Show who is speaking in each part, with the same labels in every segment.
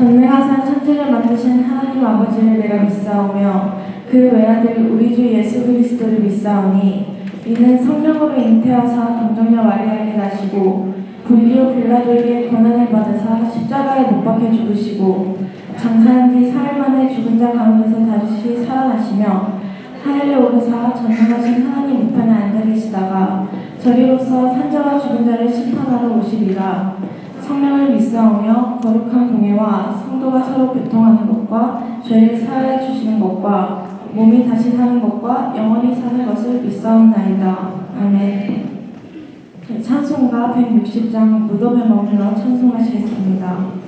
Speaker 1: 전능하사 천지를 만드신 하나님 아버지를 내가 믿사오며 그 외아들 우리 주 예수 그리스도를 믿사오니 이는 성령으로 잉태하사 동정녀 마리아에게 나시고 본디오 빌라도에게 고난을 받으사 십자가에 못 박혀 죽으시고 장사한 지 사흘 만에 죽은 자 가운데서 다시 살아나시며 하늘에 오르사 전능하신 하나님 우편에 앉아 계시다가 저리로서 산자와 죽은 자를 심판하러 오시리라. 성령을 믿사오며 거룩한 공예와 성도가 서로 교통하는 것과 죄를 사하여 주시는 것과 몸이 다시 사는 것과 영원히 사는 것을 믿사옵나이다. 아멘. 찬송가 160장 무덤에 머물러 찬송하시겠습니다.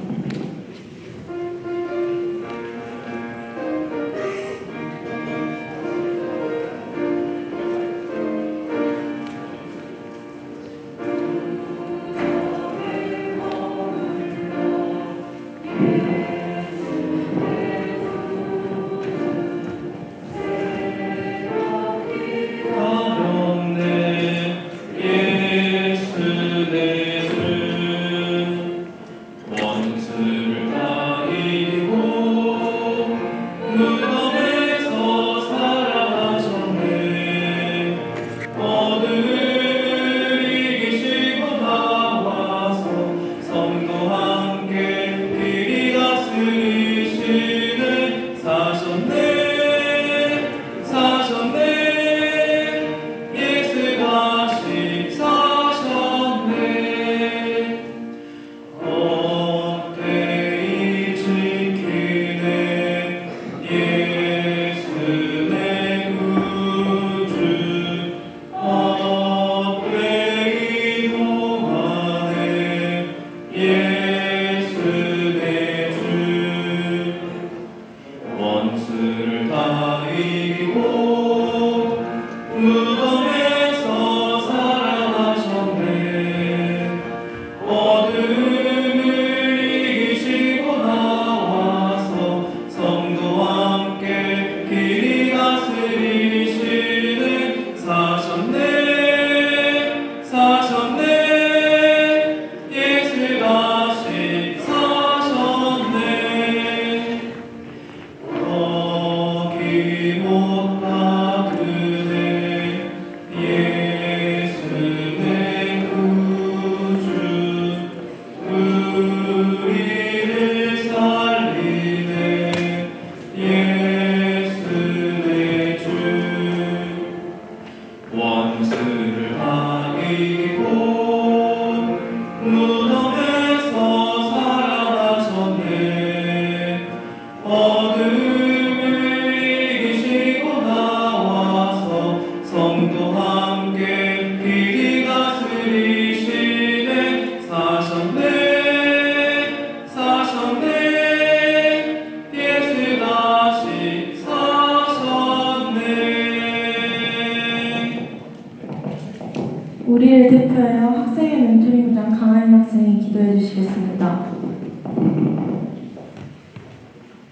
Speaker 1: 우리를 대표하여 학생의 멘토링부장 강하인 학생이 기도해 주시겠습니다.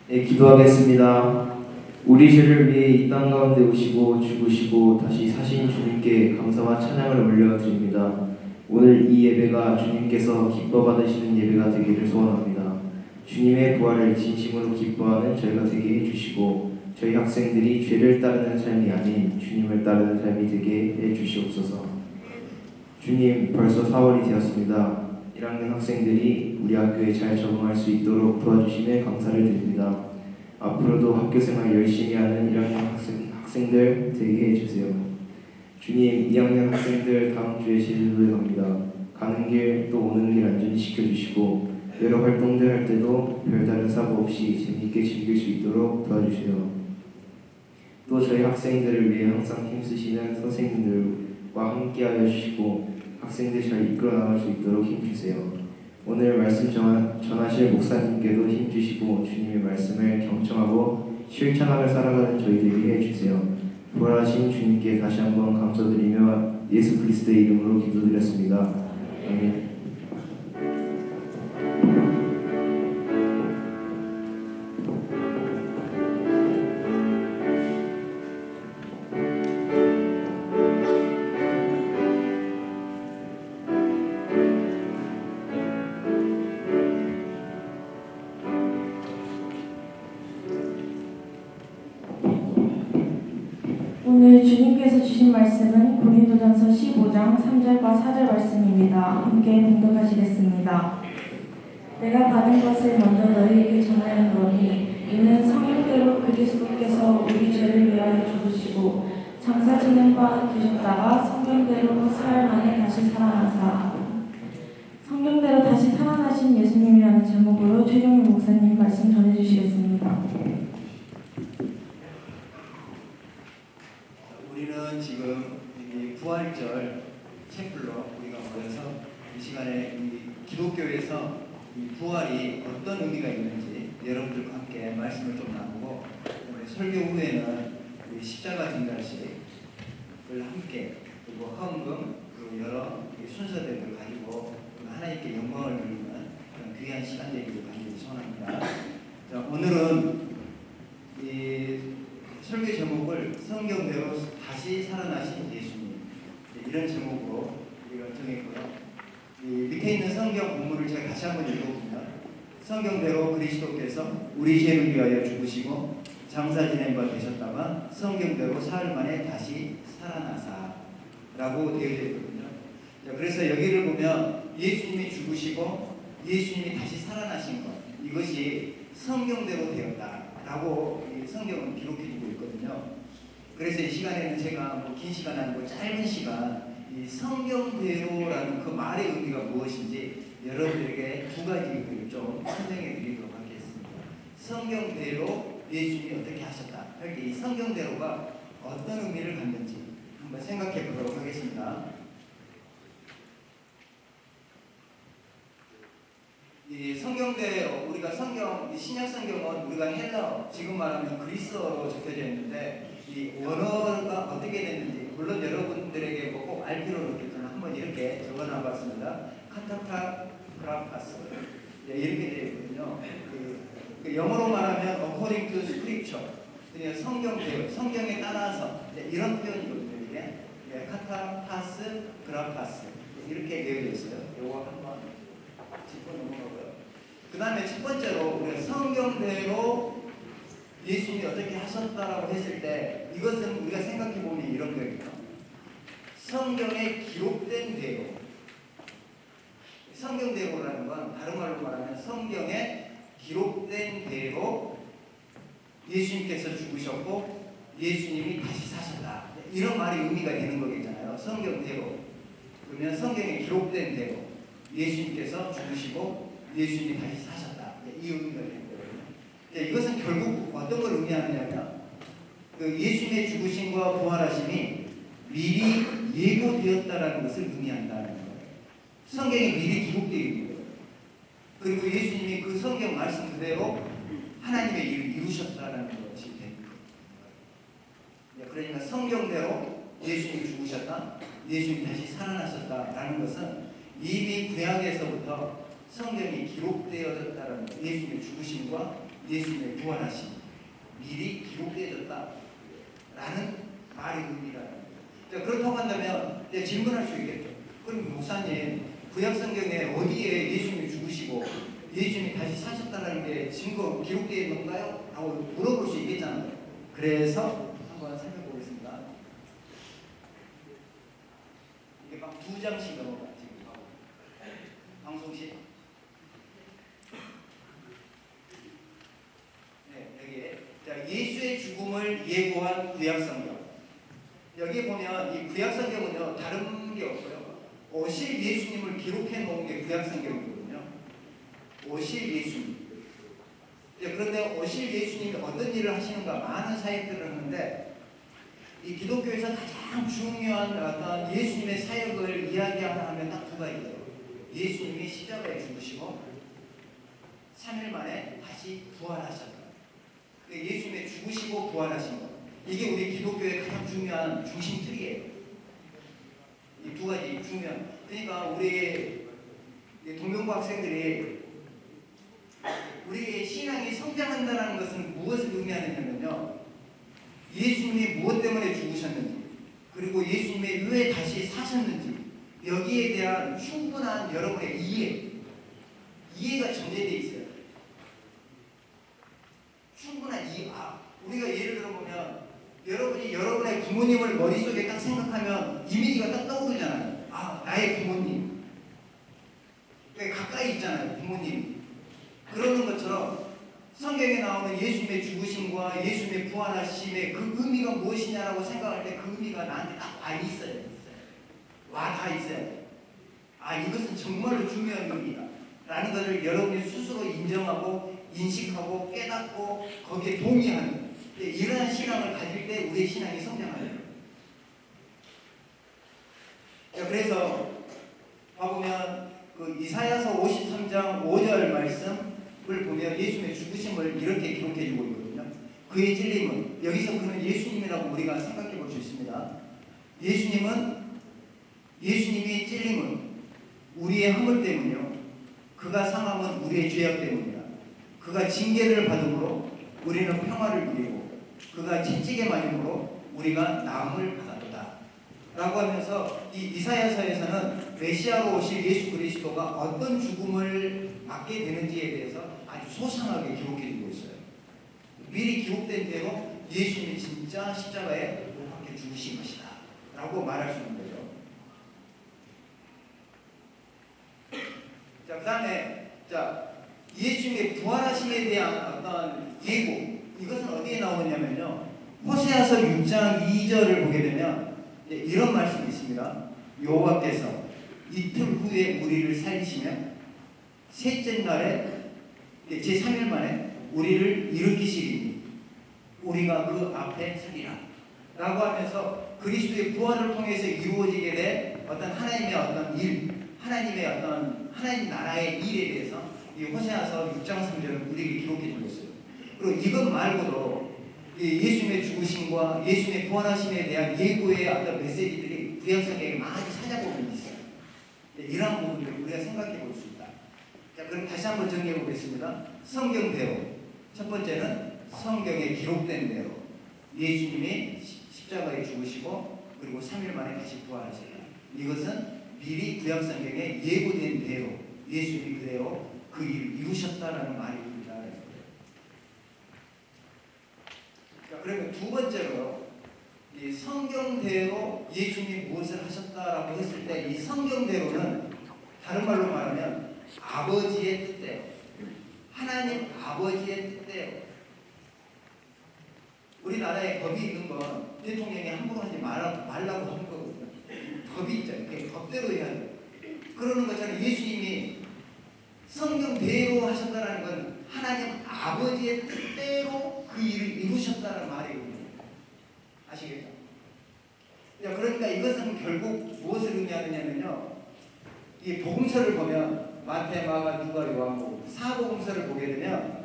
Speaker 2: 네, 기도하겠습니다. 우리 죄를 위해 이 땅 가운데 오시고 죽으시고 다시 사신 주님께 감사와 찬양을 올려드립니다. 오늘 이 예배가 주님께서 기뻐 받으시는 예배가 되기를 소원합니다. 주님의 부활을 진심으로 기뻐하는 저희가 되게 해주시고 저희 학생들이 죄를 따르는 삶이 아닌 주님을 따르는 삶이 되게 해주시옵소서. 주님, 벌써 4월이 되었습니다. 1학년 학생들이 우리 학교에 잘 적응할 수 있도록 도와주심에 감사를 드립니다. 앞으로도 학교생활 열심히 하는 1학년 학생들 되게 해주세요. 주님, 2학년 학생들 다음 주에 제주도에 갑니다. 가는 길 또 오는 길 안전히 지켜주시고 여러 활동들 할 때도 별다른 사고 없이 재미있게 즐길 수 있도록 도와주세요. 또 저희 학생들을 위해 항상 힘쓰시는 선생님들과 함께하여 주시고 학생들 잘 이끌어 나갈 수 있도록 힘주세요. 오늘 말씀 전하실 목사님께도 힘주시고 주님의 말씀을 경청하고 실천하며 살아가는 저희들이 해주세요. 부활하신 주님께 다시 한번 감사드리며 예수 그리스도의 이름으로 기도드렸습니다. 아멘.
Speaker 1: 오늘 주님께서 주신 말씀은 고린도전서 15장 3절과 4절 말씀입니다. 함께 봉독하시겠습니다. 내가 받은 것을 먼저 너희에게 전하였노니 이는 성령대로 그리스도께서 우리 죄를 위하여 죽으시고 장사 지낸 바 되셨다가 성경대로 사흘 만에 다시 살아나사. 성경대로 다시 살아나신 예수님이라는 제목으로 최종일 목사님 말씀 전해주시겠습니다.
Speaker 3: 우리는 지금 이 부활절 챔플로 우리가 모여서 이 시간에 이 기독교에서 이 부활이 어떤 의미가 있는지 여러분들과 함께 말씀을 좀 나누고, 설교 후에는 우리 십자가 증가식을 함께, 그리고 헌금, 그리고 여러 순서들을 가지고 하나님께 영광을 드리는 그런 귀한 시간 되기를 간절히 소원합니다. 자, 오늘은 이 설교 제목을 성경대로 다시 살아나신 예수님, 이런 제목으로 우리가 정했고요. 이 밑에 있는 성경 본문을 제가 다시 한번 읽어보면, 성경대로 그리스도께서 우리 죄를 위하여 죽으시고 장사 지낸 바 되셨다가 성경대로 사흘 만에 다시 살아나사 라고 되어져 있거든요. 그래서 여기를 보면 예수님이 죽으시고 예수님이 다시 살아나신 것, 이것이 성경대로 되었다라고 성경은 기록해주고 있거든요. 그래서 이 시간에는 제가 긴 시간 아니고 짧은 시간, 이 성경대로라는 그 말의 의미가 무엇인지 여러분들에게 두 가지를 좀 설명해 드리도록 하겠습니다. 성경대로 예수님이 어떻게 하셨다. 그러니까 이 성경대로가 어떤 의미를 갖는지 한번 생각해 보도록 하겠습니다. 이 성경대로, 우리가 성경, 신약 성경은 우리가 헬라어, 지금 말하면 그리스어로 적혀져 있는데, 이 원어가 어떻게 됐는지 물론 여러분들에게 꼭 알 필요는 없겠지만 한번 이렇게 적어놔봤습니다. 카타타 그라파스, 이렇게 되어 있거든요. 그 영어로 말하면 according to scripture, 그냥 성경대로, 성경에 따라서 이런 표현이거든요. 이게 카타파스 그라파스 이렇게 되어져 있어요. 요거 한번 짚고 넘어가고요. 그 다음에 첫 번째로 우리가 성경대로 예수님이 어떻게 하셨다라고 했을 때, 이것은 우리가 생각해보면 이런 거예요. 성경에 기록된 대로, 성경대로라는 건 다른 말로 말하면 성경에 기록된 대로 예수님께서 죽으셨고 예수님이 다시 사셨다, 이런 말이 의미가 되는 거겠잖아요. 성경대로, 그러면 성경에 기록된 대로 예수님께서 죽으시고 예수님이 다시 사셨다, 이 의미가 되는 거예요. 이것은 결국 어떤 걸 의미하느냐면, 그 예수님의 죽으심과 부활하심이 미리 예고되었다라는 것을 의미한다는 거예요. 성경에 미리 기록되어 있는 거예요. 그리고 예수님이 그 성경 말씀 그대로 하나님의 일을 이루셨다라는 것이 되는 거예요. 그러니까 성경대로 예수님이 죽으셨다, 예수님이 다시 살아나셨다라는 것은 이미 구약에서부터 성경이 기록되어졌다는 거예요. 예수님의 죽으심과 예수님의 부활하심 미리 기록되어졌다라는 말의 의미라는 거예요. 그렇다고 한다면 질문할 수 있겠죠. 그럼 목사님, 구약 성경에 어디에 예수님이 죽으시고 예수님이 다시 사셨다는 게 증거 기록되어 있는 건가요? 라고 물어볼 수 있겠잖아요. 그래서 한번 살펴 보겠습니다. 이게 막 2장씩 넘어가 지금 방송실. 여기에 자, 예수의 죽음을 예고한 구약 성경. 여기 보면 이 구약 성경은요, 다른 게 없어요. 오실 예수님을 기록해 놓은 게 구약 성경이거든요. 오실 예수님. 그런데 오실 예수님이 어떤 일을 하시는가 많은 사역들을 하는데, 이 기독교에서 가장 중요한 어떤 예수님의 사역을 이야기하면 딱 두 가지예요. 예수님이 십자가에 죽으시고 3일 만에 다시 부활하셨다. 예수님의 죽으시고 부활하신 것, 이게 우리 기독교의 가장 중요한 중심 틀이에요. 이 두 가지 중요한. 그러니까 우리 동명고 학생들이 우리의 신앙이 성장한다는 것은 무엇을 의미하느냐면요, 예수님이 무엇 때문에 죽으셨는지, 그리고 예수님이 왜 다시 사셨는지, 여기에 대한 충분한 여러분의 이해가 전제되어 있어요. 충분한 이해. 우리가 예를 들어보면 여러분이 여러분의 부모님을 머릿속에 딱 생각하면 이미지가 딱 떠오르잖아요. 아, 나의 부모님. 가까이 있잖아요, 부모님. 그러는 것처럼 성경에 나오는 예수님의 죽으심과 예수님의 부활하심의 그 의미가 무엇이냐라고 생각할 때 그 의미가 나한테 딱 와 있어요. 와 다 있어요. 아, 이것은 정말로 중요한 의미다 라는 것을 여러분이 스스로 인정하고 인식하고 깨닫고 거기에 동의하는 이러한 신앙을 가질 때 우리의 신앙이 성장하는 거예요. 그래서 봐보면 그 이사야서 53장 5절 말씀을 보면 예수님의 죽으심을 이렇게 기록해 주고 있거든요. 그의 찔림은, 여기서 그는 예수님이라고 우리가 생각해 볼 수 있습니다. 예수님이 찔림은 우리의 허물 때문이요, 그가 상함은 우리의 죄악 때문이다. 그가 징계를 받음으로 우리는 평화를 누리고 그가 채찍에 맞음으로 우리가 나음을 받았다 라고 하면서 이 이사야서에서는 메시아로 오실 예수 그리스도가 어떤 죽음을 맞게 되는지에 대해서 아주 소상하게 기록해 주고 있어요. 미리 기록된 대로 예수님이 진짜 십자가에 못 박혀 죽으신 것이다 라고 말할 수 있는 거죠. 자, 그 다음에 예수님의 부활하심에 대한 어떤 예고, 이것은 어디에 나오느냐면요, 호세아서 6장 2절을 보게 되면 이런 말씀이 있습니다. 여호와께서 이틀 후에 우리를 살리시며 셋째 날에 제3일 만에 우리를 일으키시리니 우리가 그 앞에 서리라 라고 하면서 그리스도의 부활을 통해서 이루어지게 된 어떤 하나님의 어떤 일, 하나님 나라의 일에 대해서 이 호세아서 6장 3절은 우리에게 기록해 주고 있어요. 그리고 이것 말고도 예수님의 죽으심과 예수님의 부활하심에 대한 예고의 어떤 메시지들이 구약성경에 많이 찾아보면 있어요. 이러한 부분들을 우리가 생각해 볼 수 있다. 자, 그럼 다시 한번 정리해 보겠습니다. 성경대로, 첫 번째는 성경에 기록된 대로 예수님이 십자가에 죽으시고 그리고 3일 만에 다시 부활하셨다. 이것은 미리 구약성경에 예고된 대로 예수님이 그대로 그 일을 이루셨다라는 말입니다. 그러면 두 번째로 이 성경대로 예수님이 무엇을 하셨다라고 했을 때 이 성경대로는 다른 말로 말하면 아버지의 뜻대로, 하나님 아버지의 뜻대로. 우리나라에 법이 있는 건 대통령이 함부로 하지 말라고 하는 거거든요. 법이 있죠. 법대로 해야 돼요. 그러는 것처럼 예수님이 성경대로 하셨다는 건 하나님 아버지의 뜻대로 그 일을 이루셨다는 말이거든요. 아시겠죠? 그러니까 이것은 결국 무엇을 의미하느냐면요, 이 복음서를 보면 마태, 마가, 누가, 요한복음 사복음서를 보게 되면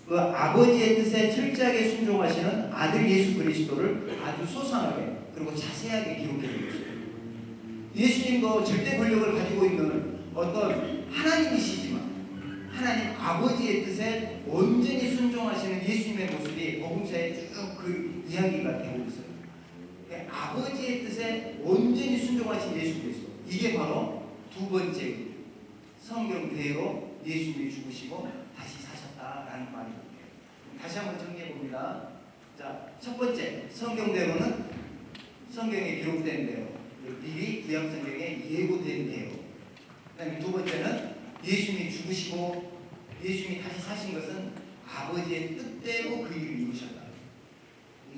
Speaker 3: 그 아버지의 뜻에 철저하게 순종하시는 아들 예수 그리스도를 아주 소상하게 그리고 자세하게 기록해 주고 있어요. 예수님도 절대 권력을 가지고 있는 어떤 하나님이시지만 하나님 아버지의 뜻에 온전히 순종하시는 예수님의 모습이 복음서에 쭉 그 이야기가 되고 있어요. 아버지의 뜻에 온전히 순종하신 예수 그리스도, 이게 바로 두 번째 성경대로 예수님이 죽으시고 다시 사셨다라는 말입니다. 다시 한번 정리해 봅니다. 자, 첫 번째 성경대로는 성경에 기록된 대로, 미리 구약성경에 예고된 대로. 그다음에 두 번째는 예수님이 죽으시고 예수님이 다시 사신 것은 아버지의 뜻대로 그 일을 이루셨다.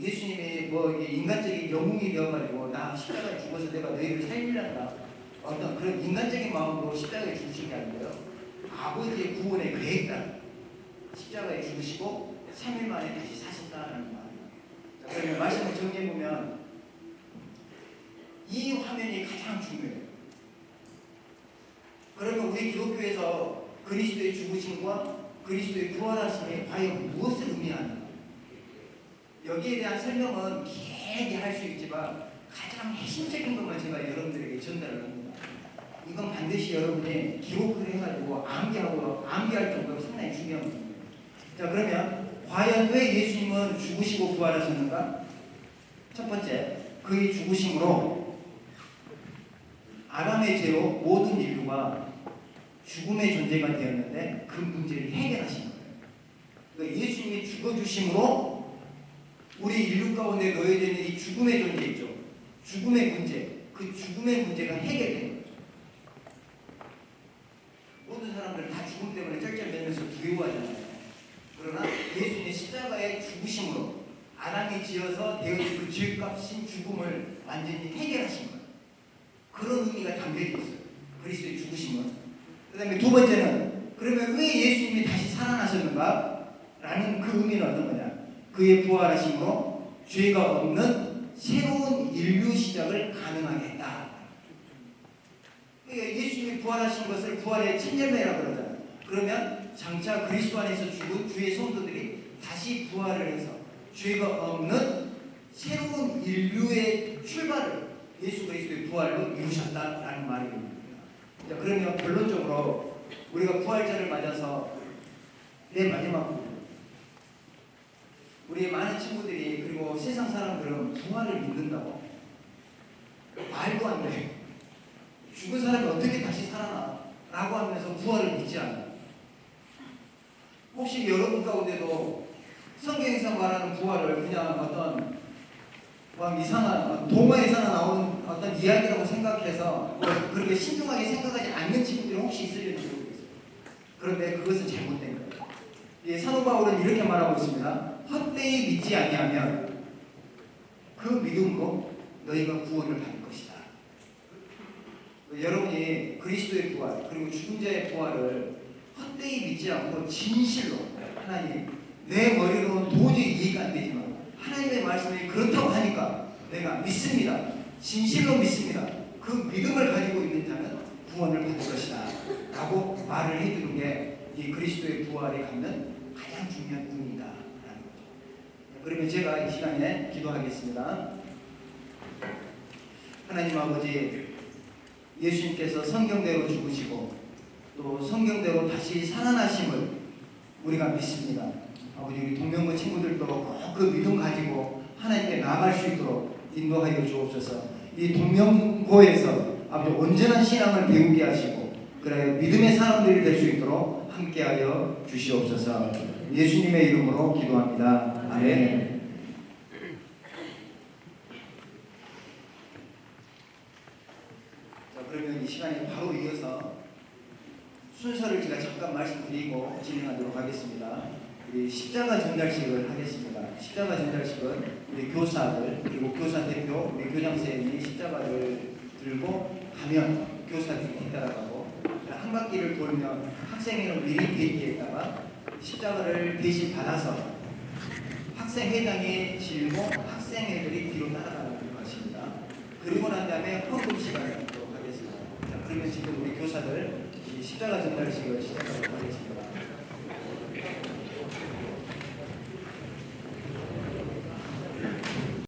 Speaker 3: 예수님이 뭐 인간적인 영웅이 되어가지고 나 십자가에 죽어서 내가 너희를 살리란다, 어떤 그런 인간적인 마음으로 십자가에 죽으신 게 아니고요, 아버지의 구원의 계획대로 십자가에 죽으시고 3일 만에 다시 사셨다는 말입니다. 그러면 말씀을 정리해보면 이 화면이 가장 중요해요. 그러면 우리 기독교에서 그리스도의 죽으심과 그리스도의 부활하심이 과연 무엇을 의미하는가? 여기에 대한 설명은 길게 할 수 있지만 가장 핵심적인 것만 제가 여러분들에게 전달을 합니다. 이건 반드시 여러분이 기록을 해가지고 암기할 정도로 상당히 중요한 겁니다. 자, 그러면 과연 왜 예수님은 죽으시고 부활하셨는가? 첫 번째, 그의 죽으심으로 아담의 죄로 모든 인류가 죽음의 존재가 되었는데 그 문제를 해결하신 거예요. 그러니까 예수님이 죽어주심으로 우리 인류 가운데 놓여져 있는 이 죽음의 존재 있죠. 죽음의 문제, 그 죽음의 문제가 해결된 거예요. 모든 사람들 다 죽음 때문에 쩔쩔매면서 두려워하잖아요. 그러나 예수님의 십자가의 죽으심으로 아담이 지어서 되어진 그 죄값인 죽음을 완전히 해결하신 거예요. 그런 의미가 담겨져 있어요. 그리스도의 죽으심은. 그 다음에 두 번째는 그러면 왜 예수님이 다시 살아나셨는가? 라는 그 의미는 어떤 거냐? 그의 부활하심으로 죄가 없는 새로운 인류 시작을 가능하게 했다. 그러니까 예수님이 부활하신 것을 부활의 첫열매라고 그러잖아요. 그러면 장차 그리스도 안에서 죽은 주의 성도들이 다시 부활을 해서 죄가 없는 새로운 인류의 출발을 예수 그리스도의 부활로 이루셨다라는 말입니다. 자, 그러면 결론적으로 우리가 부활절을 맞아서 내 마지막 부분, 우리 많은 친구들이 그리고 세상 사람들은 부활을 믿는다고 말도 안 돼. 죽은 사람이 어떻게 다시 살아나? 라고 하면서 부활을 믿지 않아요. 혹시 여러분 가운데도 성경에서 말하는 부활을 그냥 어떤 이상한 동화에서나 나오는 어떤 이야기라고 생각해서 그렇게 신중하게 생각하지 않는 친구들이 혹시 있을지 모르겠어요. 그런데 그것은 잘못된 거예요. 사도 바울은 이렇게 말하고 있습니다. 헛되이 믿지 아니하면 그 믿음으로 너희가 구원을 받을 것이다. 여러분이 그리스도의 부활 그리고 죽은 자의 부활을 헛되이 믿지 않고 진실로 하나님, 내 머리로는 도저히 이해가 안 되지만 하나님의 말씀이 그렇다고 하니까 내가 믿습니다. 진실로 믿습니다. 그 믿음을 가지고 있는 자는 구원을 받을 것이다 라고 말을 해주는 게 이 그리스도의 부활에 갖는 가장 중요한 의미다 라는 거죠. 그러면 제가 이 시간에 기도하겠습니다. 하나님 아버지, 예수님께서 성경대로 죽으시고 또 성경대로 다시 살아나심을 우리가 믿습니다. 아버지, 우리 동명고 친구들도 꼭 그 믿음 가지고 하나님께 나아갈 수 있도록 인도하여 주옵소서. 이 동명고에서 아버지 온전한 신앙을 배우게 하시고 그래 믿음의 사람들이 될 수 있도록 함께하여 주시옵소서. 예수님의 이름으로 기도합니다. 아멘. 자, 그러면 이 시간에 바로 이어서 순서를 제가 잠깐 말씀드리고 진행하도록 하겠습니다. 우리 십자가 전달식을 하겠습니다. 십자가 전달식은 우리 교사들 그리고 교사 대표 우리 교장선생님이 십자가를 들고 가면 교사들이 뒤따라가고 한 바퀴를 돌면 학생회는 미리 대기했다가 십자가를 대신 받아서 학생회장이 질고 학생회들이 뒤로 따라가는 것입니다. 그리고 난 다음에 헌금 시간을 갖도록 하겠습니다. 자, 그러면 지금 우리 교사들 이 십자가 전달식을 시작하도록 하겠습니다.